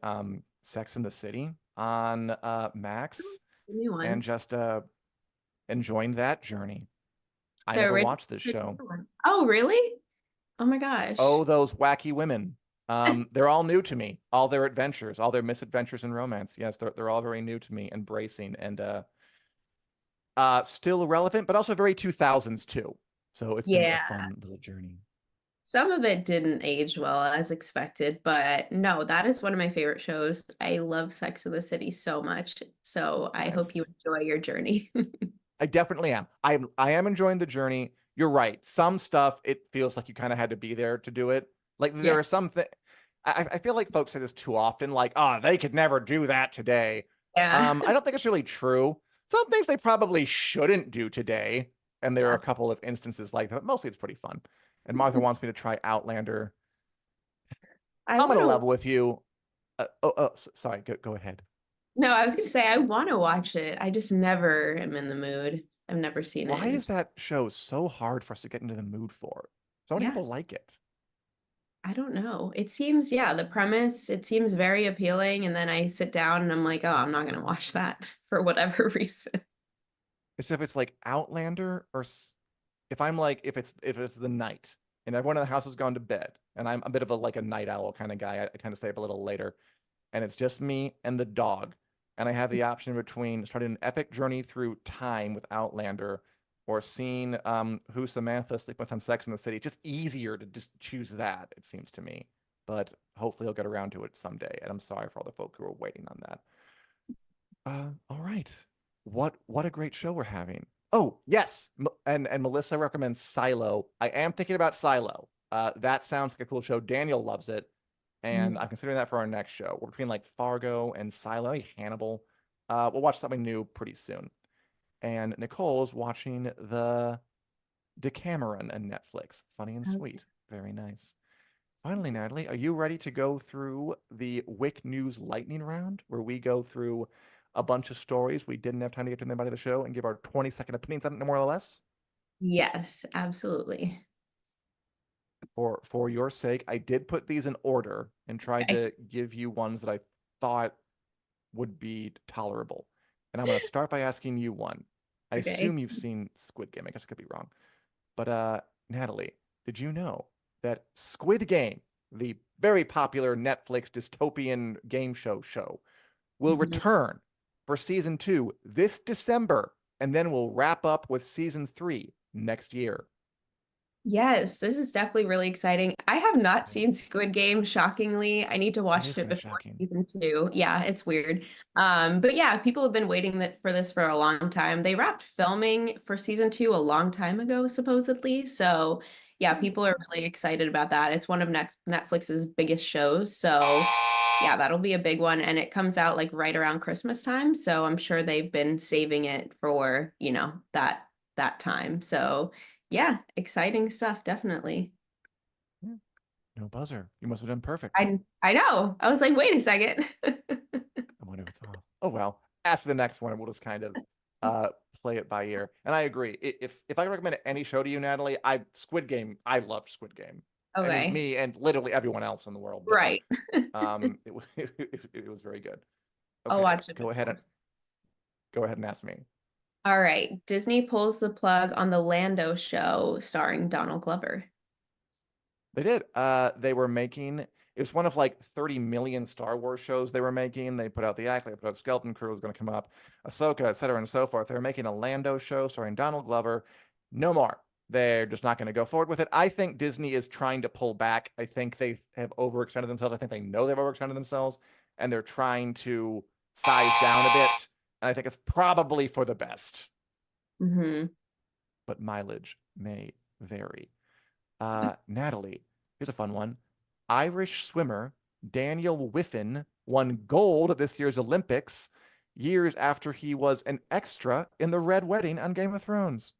Speaker 1: Sex in the City on Max
Speaker 2: The new
Speaker 1: and
Speaker 2: one.
Speaker 1: just enjoying that journey. I
Speaker 2: The
Speaker 1: never
Speaker 2: original.
Speaker 1: watched this show.
Speaker 2: One. Oh, really? Oh my gosh.
Speaker 1: Oh, those wacky women. They're all new to me. All their adventures, all their misadventures in romance. Yes, they're all very new to me, embracing and still relevant, but also very 2000s too. So it's been a
Speaker 2: Yeah.
Speaker 1: fun little journey.
Speaker 2: Some of it didn't age well as expected, but no, that is one of my favorite shows. I love Sex in the City so much. So I hope you
Speaker 1: Nice.
Speaker 2: enjoy your journey.
Speaker 1: I definitely am. I am enjoying the journey. You're right. Some stuff it feels like you kind of had to be there to do it. Like there
Speaker 2: Yeah.
Speaker 1: are some things. I feel like folks say this too often, like, oh, they could never do that today.
Speaker 2: Yeah.
Speaker 1: I don't think it's really true. Some things they probably shouldn't do today. And there are a couple of instances like that. Mostly it's pretty fun. And Martha wants me to try Outlander.
Speaker 2: I
Speaker 1: I'm
Speaker 2: want
Speaker 1: gonna
Speaker 2: to
Speaker 1: level with you. Sorry, go ahead.
Speaker 2: No, I was gonna say I want to watch it. I just never am in the mood. I've never seen
Speaker 1: Why
Speaker 2: it.
Speaker 1: is that show so hard for us to get into the mood for? So many
Speaker 2: Yeah,
Speaker 1: people like it.
Speaker 2: I don't know. It seems, yeah, the premise, it seems very appealing, and then I sit down and I'm like, oh, I'm not gonna watch that for whatever reason.
Speaker 1: It's if it's like Outlander or if I'm like if it's the night and everyone in the house has gone to bed and I'm a bit of a like a night owl kind of guy. I tend to stay up a little later and it's just me and the dog. And I have the option between starting an epic journey through time with Outlander or seeing who Samantha sleep with on Sex in the City. It's just easier to just choose that, it seems to me. But hopefully I'll get around to it someday. And I'm sorry for all the folk who are waiting on that. All right. What a great show we're having. Oh, yes. And Melissa recommends Silo. I am thinking about Silo. That sounds like a cool show. Daniel loves it. And I'm considering that for our next show. We're between like Fargo and Silo, maybe Hannibal. We'll watch something new pretty soon. And Nicole's watching the Decameron on Netflix. Funny and
Speaker 2: Okay.
Speaker 1: sweet. Very nice. Finally, Natalie, are you ready to go through the WiC News Lightning Round, where we go through a bunch of stories we didn't have time to get to in the body of the show and give our 20-second opinions on it, no more or less?
Speaker 2: Yes, absolutely.
Speaker 1: For your sake, I did put these in order and tried
Speaker 2: Okay.
Speaker 1: to give you ones that I thought would be tolerable. And I'm going to start by asking you one. I
Speaker 2: Okay.
Speaker 1: assume you've seen Squid Game. I guess I could be wrong. But Natalie, did you know that Squid Game, the very popular Netflix dystopian game show, will
Speaker 2: Mhm.
Speaker 1: return for season 2 this December, and then we'll wrap up with season 3 next year.
Speaker 2: Yes, this is definitely really exciting. I have not
Speaker 1: It is.
Speaker 2: seen Squid Game, shockingly. I need to
Speaker 1: It
Speaker 2: watch
Speaker 1: is
Speaker 2: it
Speaker 1: kind of
Speaker 2: before
Speaker 1: shocking.
Speaker 2: season 2. Yeah, it's weird. But yeah, people have been waiting for this for a long time. They wrapped filming for season 2 a long time ago, supposedly. So yeah, people are really excited about that. It's one of Netflix's biggest shows. So yeah, that'll be a big one. And it comes out like right around Christmas time. So I'm sure they've been saving it for, that time. So yeah, exciting stuff, definitely.
Speaker 1: Yeah, no buzzer. You must have done perfect.
Speaker 2: I know. I was like, wait a second.
Speaker 1: I wonder if it's off. Oh well. After the next one, we'll just kind of uh play it by ear. And I agree. If I recommend any show to you, Natalie, Squid Game, I loved Squid Game. I mean,
Speaker 2: Okay.
Speaker 1: me and literally everyone else in the world did.
Speaker 2: Right.
Speaker 1: It was very good.
Speaker 2: I'll
Speaker 1: Okay,
Speaker 2: watch it
Speaker 1: go ahead
Speaker 2: before.
Speaker 1: and go ahead and ask me.
Speaker 2: All right. Disney pulls the plug on the Lando show starring Donald Glover.
Speaker 1: They did. They were making it was one of like 30 million Star Wars shows they were making. They put out the act, they put out Skeleton Crew was going to come up, Ahsoka, et cetera, and so forth. They were making a Lando show starring Donald Glover. No more. They're just not going to go forward with it. I think Disney is trying to pull back. I think they have overextended themselves. I think they know they've overextended themselves, and they're trying to size down a bit. And I think it's probably for the best,
Speaker 2: Hmm.
Speaker 1: but mileage may vary. Natalie, here's a fun one. Irish swimmer Daniel Whiffen won gold at this year's Olympics years after he was an extra in the Red Wedding on Game of Thrones.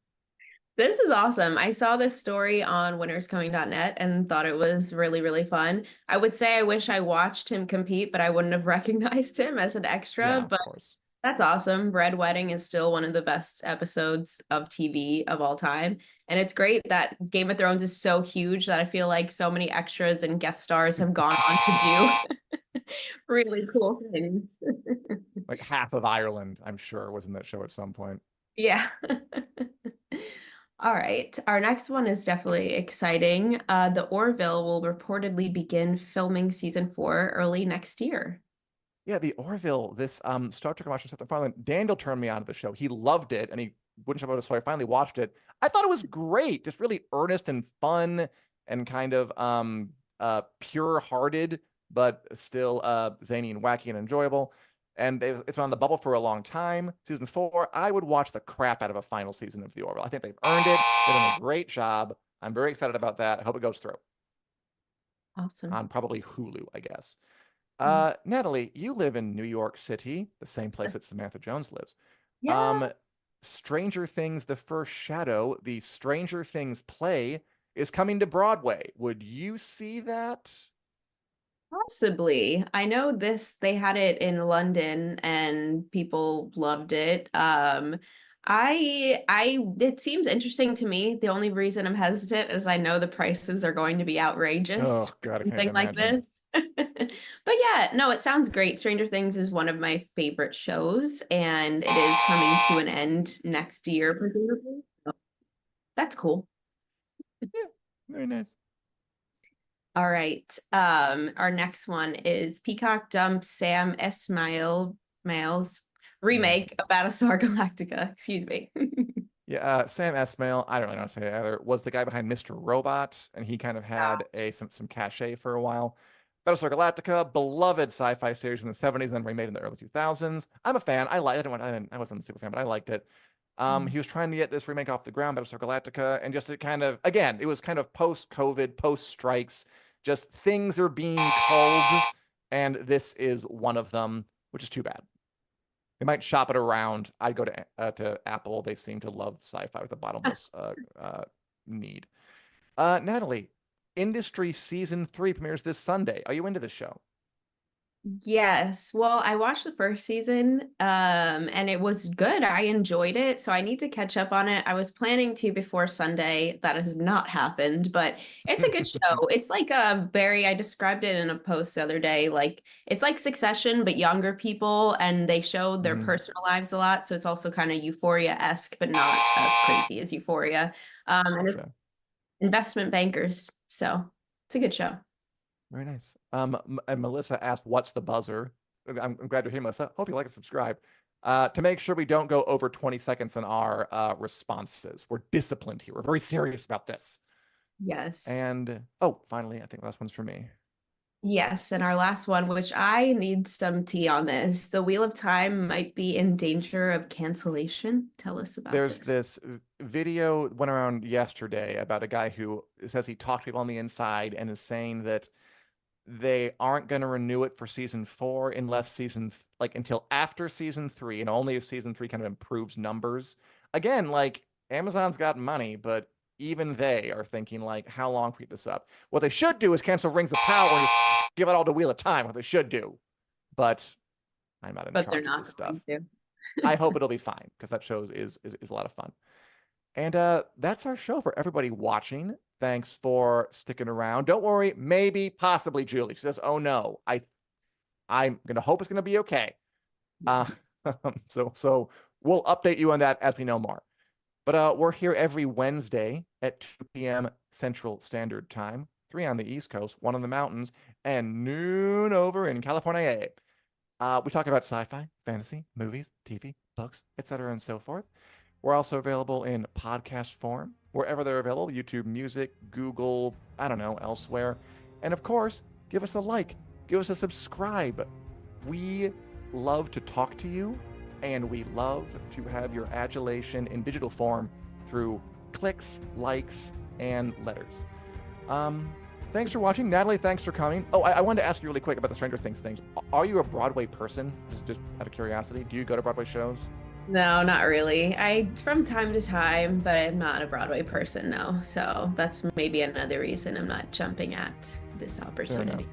Speaker 2: This is awesome. I saw this story on winnerscoming.net and thought it was really, really fun. I would say I wish I watched him compete, but I wouldn't have recognized him as an
Speaker 1: Yeah,
Speaker 2: extra.
Speaker 1: of
Speaker 2: But
Speaker 1: course.
Speaker 2: that's awesome. Red Wedding is still one of the best episodes of TV of all time. And it's great that Game of Thrones is so huge that I feel like so many extras and guest stars have gone on to do really cool things.
Speaker 1: Like half of Ireland, I'm sure, was in that show at some point.
Speaker 2: Yeah. All right. Our next one is definitely exciting. The Orville will reportedly begin filming season 4 early next year.
Speaker 1: Yeah, the Orville, this Star Trek Master Seth MacFarlane, Daniel turned me on to the show. He loved it and he wouldn't show about it, so I finally watched it. I thought it was great, just really earnest and fun and kind of pure-hearted, but still zany and wacky and enjoyable. And it's been on the bubble for a long time. Season 4, I would watch the crap out of a final season of the Orville. I think they've earned it. They've done a great job. I'm very excited about that. I hope it goes through
Speaker 2: Awesome.
Speaker 1: on probably Hulu, I guess.
Speaker 2: Mm.
Speaker 1: Natalie, you live in New York City, the same place that Samantha Jones lives.
Speaker 2: Yeah.
Speaker 1: Um, Stranger Things, The First Shadow, the Stranger Things play is coming to Broadway. Would you see that?
Speaker 2: Possibly. I know they had it in London and people loved it. It seems interesting to me. The only reason I'm hesitant is I know the prices are going to be outrageous
Speaker 1: Oh
Speaker 2: for
Speaker 1: God, I can't even
Speaker 2: something like
Speaker 1: imagine.
Speaker 2: this. But yeah, no, it sounds great. Stranger Things is one of my favorite shows, and it is coming to an end next year, presumably. So that's cool.
Speaker 1: Yeah, very nice.
Speaker 2: All right. Our next one is Peacock dumped Sam Esmail's
Speaker 1: Yeah.
Speaker 2: remake of Battlestar Galactica. Excuse me.
Speaker 1: Yeah, Sam Esmail, I don't really know how to say it either, was the guy behind Mr. Robot, and he kind of had some cachet for a while. Battlestar Galactica, beloved sci-fi series from the 70s and then remade in the early 2000s. I'm a fan. I wasn't a super fan, but I liked it. He was trying to get this remake off the ground, Battlestar Galactica, and just it kind of, again, it was kind of post-COVID, post-strikes, just things are being culled, and this is one of them, which is too bad. They might shop it around. I'd go to Apple. They seem to love sci-fi with a bottomless need. Natalie, Industry Season 3 premieres this Sunday. Are you into this show?
Speaker 2: Yes. Well, I watched the first season, and it was good. I enjoyed it, so I need to catch up on it. I was planning to before Sunday. That has not happened, but it's a good show. It's like I described it in a post the other day. Like it's like Succession, but younger people, and they showed their
Speaker 1: Mhm.
Speaker 2: personal lives a lot. So it's also kind of Euphoria-esque, but not as crazy as Euphoria. And it's
Speaker 1: Gotcha.
Speaker 2: investment bankers. So it's a good show.
Speaker 1: Very nice. And Melissa asked, "What's the buzzer?" I'm glad to hear, Melissa. Hope you like and subscribe. To make sure we don't go over 20 seconds in our responses. We're disciplined here. We're very serious about this.
Speaker 2: Yes.
Speaker 1: And oh, finally, I think the last one's for me.
Speaker 2: Yes, and our last one, which I need some tea on this. The Wheel of Time might be in danger of cancellation. Tell us about
Speaker 1: There's
Speaker 2: this.
Speaker 1: this video went around yesterday about a guy who says he talked to people on the inside and is saying that they aren't going to renew it for season 4 unless like until after season 3, and only if season 3 kind of improves numbers. Again, like Amazon's got money, but even they are thinking like, how long can we keep this up? What they should do is cancel Rings of Power and just give it all to Wheel of Time. What they should do, but I'm not in
Speaker 2: But they're
Speaker 1: charge of
Speaker 2: not
Speaker 1: this stuff.
Speaker 2: going to.
Speaker 1: I hope it'll be fine because that show is a lot of fun. And that's our show for everybody watching. Thanks for sticking around. Don't worry, maybe, possibly Julie. She says, "Oh no, I'm gonna hope it's gonna be okay." Uh, so we'll update you on that as we know more. But we're here every Wednesday at 2 p.m. Central Standard Time, 3 on the East Coast, 1 on the mountains, and noon over in California. We talk about sci-fi, fantasy, movies, TV, books, etc., and so forth. We're also available in podcast form, wherever they're available, YouTube Music, Google, I don't know, elsewhere. And of course, give us a like, give us a subscribe. We love to talk to you, and we love to have your adulation in digital form through clicks, likes, and letters. Thanks for watching. Natalie, thanks for coming. Oh, I wanted to ask you really quick about the Stranger Things things. Are you a Broadway person? Just out of curiosity. Do you go to Broadway shows?
Speaker 2: No, not really. I from time to time, but I'm not a Broadway person, no. So that's maybe another reason I'm not jumping at this
Speaker 1: Fair enough.
Speaker 2: opportunity.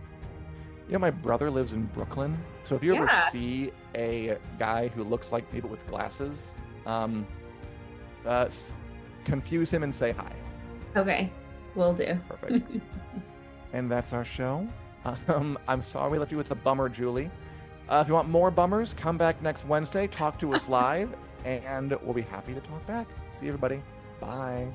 Speaker 1: You know, my brother lives in Brooklyn. So if you ever
Speaker 2: Yeah.
Speaker 1: see a guy who looks like me but with glasses, um, confuse him and say hi.
Speaker 2: Okay. Will do.
Speaker 1: Perfect. And that's our show. I'm sorry we left you with a bummer, Julie. If you want more bummers, come back next Wednesday, talk to us live, and we'll be happy to talk back. See you, everybody. Bye.